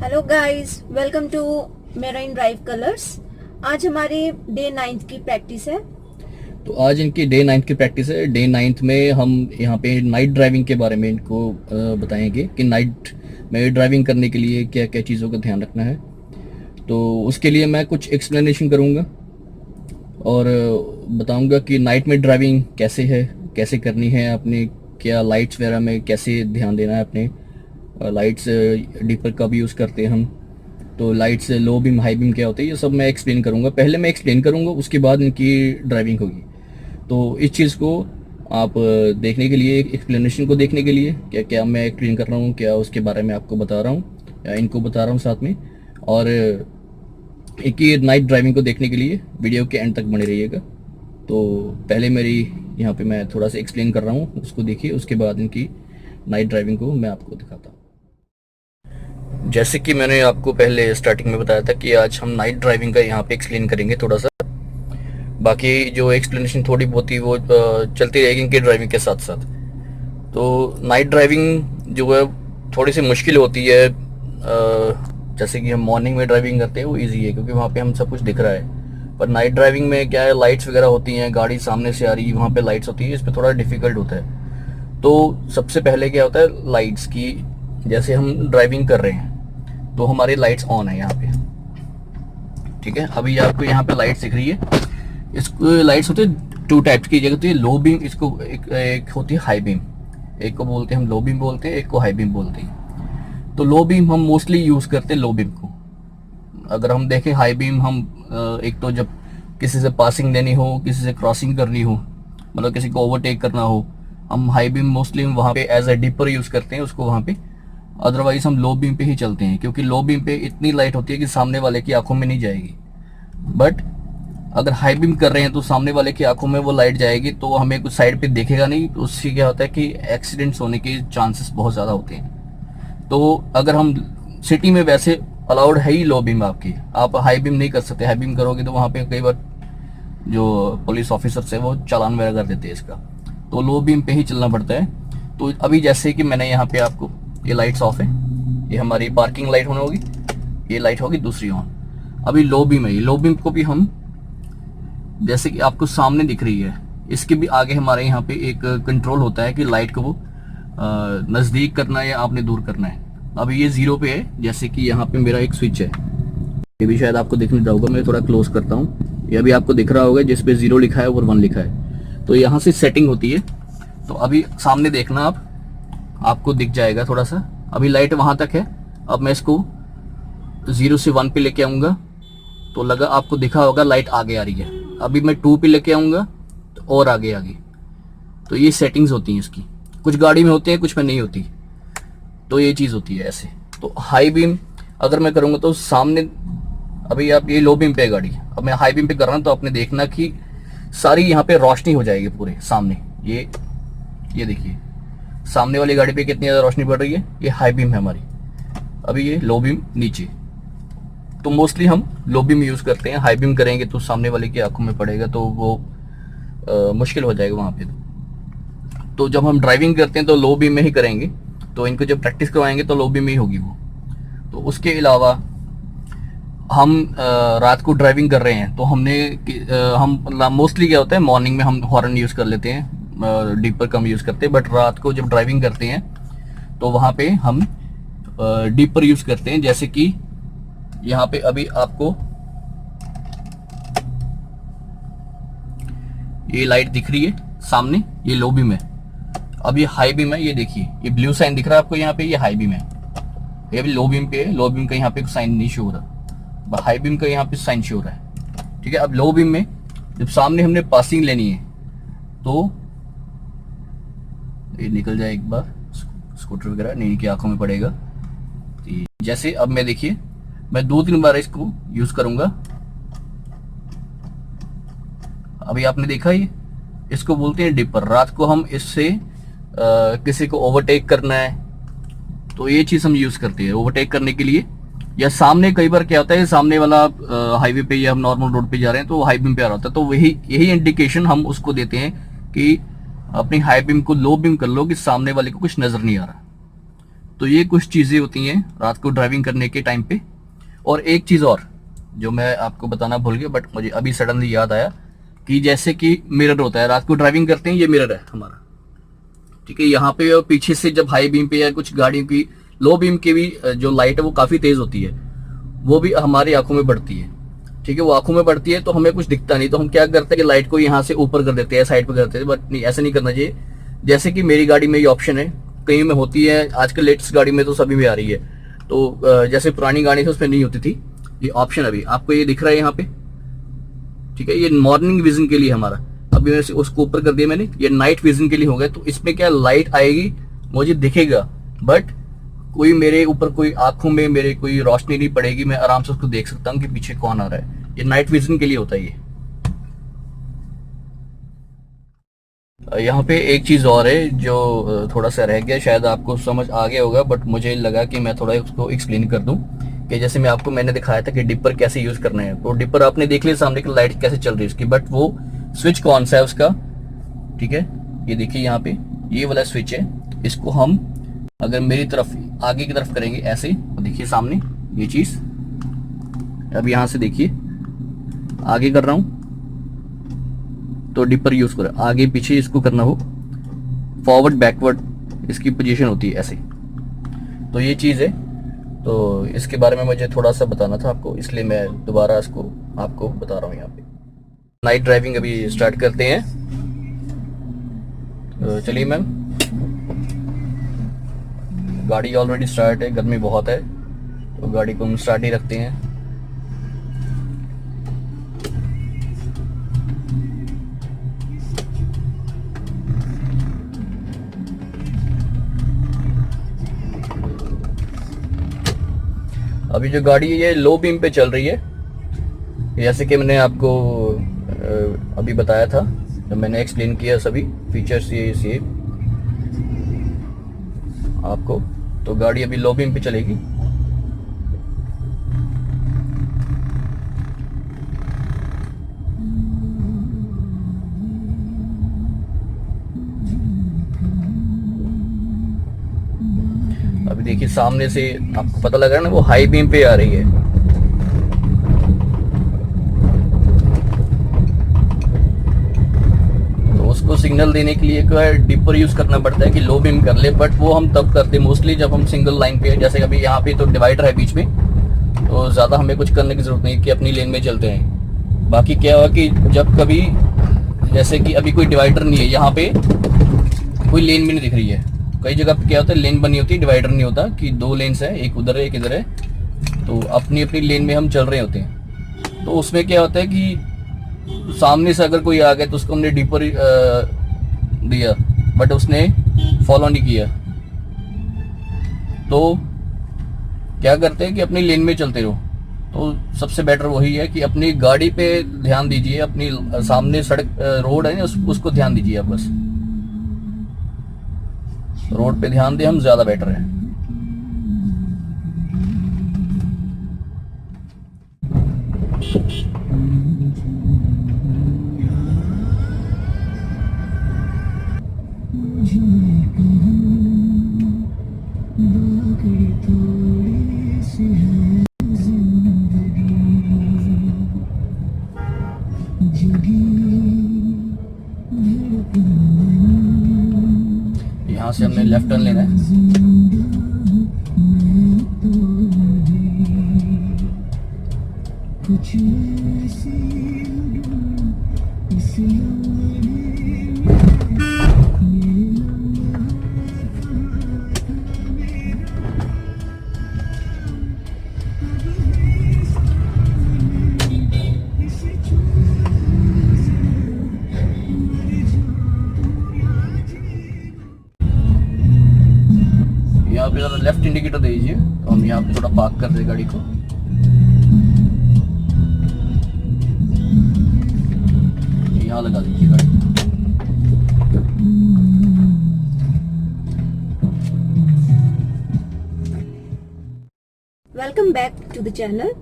Hello guys, welcome to Marine Drive colours. आज हमारी day 9 की प्रैक्टिस है। तो आज इनकी डे 9 की प्रैक्टिस है। डे 9 में हम यहाँ पे नाइट ड्राइविंग के बारे में इनको बताएंगे कि नाइट में ड्राइविंग करने के लिए क्या क्या चीज़ों का ध्यान रखना है। तो उसके लिए मैं कुछ एक्सप्लेनेशन करूँगा और बताऊँगा कि नाइट में ड्राइविंग कैसे है, कैसे करनी है, अपने क्या लाइट्स वगैरह में कैसे ध्यान देना है, अपने लाइट्स डीपर का भी यूज़ करते हैं हम, तो lights low beam high beam क्या होते हैं, ये सब मैं एक्सप्लेन करूँगा। पहले मैं एक्सप्लेन करूँगा, उसके बाद इनकी ड्राइविंग होगी। तो इस चीज़ को आप देखने के लिए, एक्सप्लेनेशन को देखने के लिए, क्या क्या मैं एक्सप्लेन कर रहा हूँ, क्या उसके बारे में आपको बता रहा हूँ या इनको बता रहा हूँ साथ में, और एक ये नाइट ड्राइविंग को देखने के लिए वीडियो के एंड तक बने रहिएगा। तो पहले मेरी यहाँ पे मैं थोड़ा सा एक्सप्लेन कर रहा हूँ, उसको देखिए, उसके बाद इनकी नाइट ड्राइविंग को मैं आपको दिखाता हूँ। जैसे कि मैंने आपको पहले स्टार्टिंग में बताया था कि आज हम नाइट ड्राइविंग का यहाँ पे एक्सप्लेन करेंगे थोड़ा सा। बाकी जो एक्सप्लेनेशन थोड़ी बहुत ही वो चलती रहेगी इनकी ड्राइविंग के साथ साथ। तो नाइट ड्राइविंग जो है थोड़ी सी मुश्किल होती है। जैसे कि हम मॉर्निंग में ड्राइविंग करते हैं वो ईजी है क्योंकि वहाँ पे हम सब कुछ दिख रहा है, पर नाइट ड्राइविंग में क्या है, लाइट्स वगैरह होती हैं, गाड़ी सामने से आ रही है, वहाँ पे लाइट्स होती है, इस पर थोड़ा डिफिकल्ट होता है। तो सबसे पहले क्या होता है, लाइट्स की, जैसे हम ड्राइविंग कर रहे हैं तो हमारी लाइट्स ऑन है यहाँ पे, ठीक है। अभी आपको यहाँ पे लाइट्स दिख रही है। इसको लाइट्स होती है टू टाइप्स की, जगह होती है लो बीम, इसको एक होती है हाई बीम, एक को बोलते हैं हम लो बीम बोलते हैं, एक को हाई बीम बोलते हैं। तो लो बीम हम मोस्टली यूज करते हैं लो बीम को। अगर हम देखें हाई बीम हम एक तो जब किसी से पासिंग लेनी हो, किसी से क्रॉसिंग करनी हो, मतलब किसी को ओवरटेक करना हो, हम हाई बीम मोस्टली वहाँ पे एज ए डिपर यूज करते हैं उसको वहाँ पे। अदरवाइज हम लो बीम पे ही चलते हैं क्योंकि लो बीम पे इतनी लाइट होती है कि सामने वाले की आंखों में नहीं जाएगी। बट अगर हाई बीम कर रहे हैं तो सामने वाले की आंखों में वो लाइट जाएगी, तो हमें कुछ साइड पे दिखेगा नहीं, तो उससे क्या होता है कि एक्सीडेंट्स होने के चांसेस बहुत ज़्यादा होते हैं। तो अगर हम सिटी में वैसे अलाउड है ही लो बीम आपकी, आप हाई बीम नहीं कर सकते। हाई बीम करोगे तो वहाँ पे कई बार जो पुलिस ऑफिसर्स है वो चालान वगैरह कर देते हैं इसका, तो लो बीम पे ही चलना पड़ता है। तो अभी जैसे कि मैंने यहाँ पे आपको, ये लाइट्स ऑफ है, ये हमारी पार्किंग लाइट होने होगी, ये लाइट होगी दूसरी ऑन। अभी लो बीम है, ये लो बीम को भी हम, जैसे कि आपको सामने दिख रही है, इसके भी आगे हमारे यहाँ पे एक कंट्रोल होता है कि लाइट को वो नज़दीक करना है या आपने दूर करना है। अभी ये जीरो पे है, जैसे कि यहाँ पे मेरा एक स्विच है, ये भी शायद आपको दिख नहीं रहा होगा, मैं थोड़ा क्लोज करता हूँ, ये अभी आपको दिख रहा होगा जिसपे 0 लिखा है और 1 लिखा है। तो यहाँ से सेटिंग होती है। तो अभी सामने देखना आप, आपको दिख जाएगा थोड़ा सा। अभी लाइट वहां तक है, अब मैं इसको 0 से 1 पे लेके आऊंगा तो लगा, आपको दिखा होगा लाइट आगे आ रही है। अभी मैं 2 पे लेके आऊंगा तो और आगे आगे। तो ये सेटिंग्स होती हैं इसकी, कुछ गाड़ी में होते हैं, कुछ में नहीं होती। तो ये चीज होती है ऐसे। तो हाई बीम अगर मैं करूंगा तो सामने, अभी आप ये लो बीम पे गाड़ी, अब मैं हाई बीम पे कर रहा हूँ तो आपने देखना कि सारी यहाँ पे रोशनी हो जाएगी पूरे सामने। ये देखिए सामने वाली गाड़ी पे कितनी ज्यादा रोशनी पड़ रही है, ये हाई बीम है हमारी। अभी ये लो बीम नीचे। तो मोस्टली हम लो बीम यूज करते हैं, हाई बीम करेंगे तो सामने वाले की आंखों में पड़ेगा तो वो मुश्किल हो जाएगा वहां पे। तो जब हम ड्राइविंग करते हैं तो लो बीम में ही करेंगे, तो इनको जब प्रैक्टिस करवाएंगे तो लो बीम में ही होगी वो। तो उसके अलावा हम रात को ड्राइविंग कर रहे हैं तो हम मोस्टली क्या होता है, मॉर्निंग में हम हॉर्न यूज कर लेते हैं, डीपर कम यूज करते हैं। बट रात को जब ड्राइविंग करते हैं तो वहां पे हम डीपर यूज करते हैं। जैसे कि यहाँ पे अभी आपको ये लाइट दिख रही है सामने, ये लो बीम है। अब ये हाई बीम है, ये देखिए ये ब्लू साइन दिख रहा है आपको यहाँ पे, ये हाई बीम है। ये अभी लो बीम पे है, लो बीम का यहाँ पे साइन नहीं शो हो रहा, हाई बीम का यहाँ पे साइन शो हो रहा है, ठीक है। अब लो बीम में जब सामने हमने पासिंग लेनी है तो ये निकल जाए एक बार, स्कूटर वगैरह नहीं कि आंखों में पड़ेगा। तो जैसे अब मैं देखिए मैं 2-3 बार इसको यूज करूंगा। अभी आपने देखा ये, इसको बोलते हैं डिपर। रात को हम इससे किसी को ओवरटेक करना है तो ये चीज हम यूज करते हैं ओवरटेक करने के लिए। या सामने कई बार क्या होता है, सामने वाला हाईवे पे या हम नॉर्मल रोड पे जा रहे हैं तो हाई बीम पे आ रहा होता है, तो यही इंडिकेशन हम उसको देते हैं कि अपनी हाई बीम को लो बीम कर लो कि सामने वाले को कुछ नजर नहीं आ रहा। तो ये कुछ चीजें होती हैं रात को ड्राइविंग करने के टाइम पे। और एक चीज और जो मैं आपको बताना भूल गया बट मुझे अभी सडनली याद आया कि जैसे कि मिरर होता है, रात को ड्राइविंग करते हैं, ये मिरर है हमारा, ठीक है। यहाँ पे और पीछे से जब हाई बीम पे या कुछ गाड़ियों की लो बीम की भी जो लाइट है वो काफी तेज होती है, वो भी हमारी आंखों में बढ़ती है, ठीक है। वो आंखों में बढ़ती है तो हमें कुछ दिखता नहीं, तो हम क्या करते हैं कि लाइट को यहाँ से ऊपर कर देते हैं, साइड पे कर देते हैं, बट नहीं, ऐसा नहीं करना चाहिए। जैसे कि मेरी गाड़ी में ये ऑप्शन है, कहीं में होती है, आजकल लेटेस्ट गाड़ी में तो सभी में आ रही है, तो जैसे पुरानी गाड़ी थी उसमें नहीं होती थी ये ऑप्शन। अभी आपको ये दिख रहा है यहाँ पे, ठीक है। ये मॉर्निंग विजन के लिए हमारा, अभी वैसे उसको ऊपर कर दिया मैंने, ये नाइट विजन के लिए हो गया। तो इसमें क्या लाइट आएगी, मुझे दिखेगा बट कोई मेरे ऊपर कोई आंखों में मेरे कोई रोशनी नहीं पड़ेगी, मैं आराम से उसको देख सकता हूँ कि पीछे कौन आ रहा है। ये नाइट विजन के लिए होता है ये। यहाँ पे एक चीज और है जो थोड़ा सा रह गया, शायद आपको समझ आ गया होगा बट मुझे लगा कि मैं थोड़ा उसको एक्सप्लेन कर दूं कि जैसे मैंने दिखाया था कि डिपर कैसे यूज करना है। तो डिपर आपने देख लिया सामने की लाइट कैसे चल रही है उसकी, बट वो स्विच कौन सा है उसका, ठीक है। ये देखिए यहाँ पे ये वाला स्विच है, इसको हम अगर मेरी तरफ आगे की तरफ करेंगे ऐसे, तो देखिए सामने ये चीज, अब यहाँ से देखिए आगे कर रहा हूं तो डिपर यूज करें, आगे पीछे इसको करना हो, फॉरवर्ड बैकवर्ड इसकी पोजीशन होती है ऐसे। तो ये चीज है, तो इसके बारे में मुझे थोड़ा सा बताना था आपको, इसलिए मैं दोबारा इसको आपको बता रहा हूँ यहाँ पे। नाइट ड्राइविंग अभी स्टार्ट करते हैं, तो चलिए मैम। गाड़ी ऑलरेडी स्टार्ट है, गर्मी बहुत है तो गाड़ी को हम स्टार्ट ही रखते हैं। अभी जो गाड़ी है ये लो बीम पे चल रही है, जैसे कि मैंने आपको अभी बताया था जब मैंने एक्सप्लेन किया सभी फीचर्स ये आपको। तो गाड़ी अभी लो बीम पे चलेगी। अभी देखिए सामने से आपको पता लग रहा है ना, वो हाई बीम पे आ रही है। उसको सिग्नल देने के लिए डिपर यूज करना पड़ता है कि लो बीम कर ले, बट वो हम तब करते मोस्टली जब हम सिंगल लाइन पे, जैसे अभी यहाँ पे तो डिवाइडर है बीच में, तो ज्यादा हमें कुछ करने की जरूरत नहीं कि अपनी लेन में चलते हैं। बाकी क्या हुआ कि जब कभी जैसे कि अभी कोई डिवाइडर नहीं है, यहाँ पे कोई लेन भी नहीं दिख रही है, कई जगह पे क्या होता है लेन बनी होती है, डिवाइडर नहीं होता कि 2 लेन्स है, एक उधर है एक इधर है, तो अपनी अपनी लेन में हम चल रहे होते हैं। तो उसमें क्या होता है कि सामने से अगर कोई आ गया तो उसको हमने डिपर दिया बट उसने फॉलो नहीं किया, तो क्या करते हैं कि अपनी लेन में चलते रहो। तो सबसे बेटर वही है कि अपनी गाड़ी पे ध्यान दीजिए, अपनी सामने सड़क रोड है ना उसको ध्यान दीजिए आप, बस रोड पे ध्यान दें हम, ज्यादा बेटर है। यहाँ से हमने लेफ्ट टर्न लेना है। पे ज़रा लेफ्ट इंडिकेटर दे दीजिए, तो हम यहाँ पे थोड़ा पार्क कर दें गाड़ी को। यहाँ लगा दीजिए गाड़ी। Welcome back to the channel.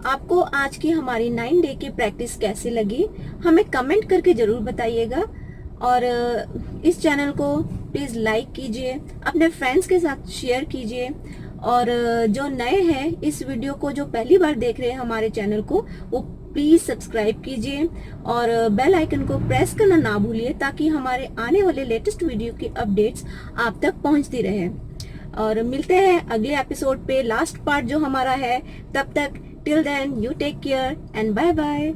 आपको आज की हमारी 9 डे की प्रैक्टिस कैसी लगी हमें कमेंट करके जरूर बताइएगा, और इस चैनल को प्लीज लाइक कीजिए, अपने फ्रेंड्स के साथ शेयर कीजिए, और जो नए हैं इस वीडियो को, जो पहली बार देख रहे हैं हमारे चैनल को, वो प्लीज सब्सक्राइब कीजिए और बेल आइकन को प्रेस करना ना भूलिए, ताकि हमारे आने वाले लेटेस्ट वीडियो की अपडेट्स आप तक पहुंचती रहे। और मिलते हैं अगले एपिसोड पे, लास्ट पार्ट जो हमारा है। तब तक till then you take care and bye bye.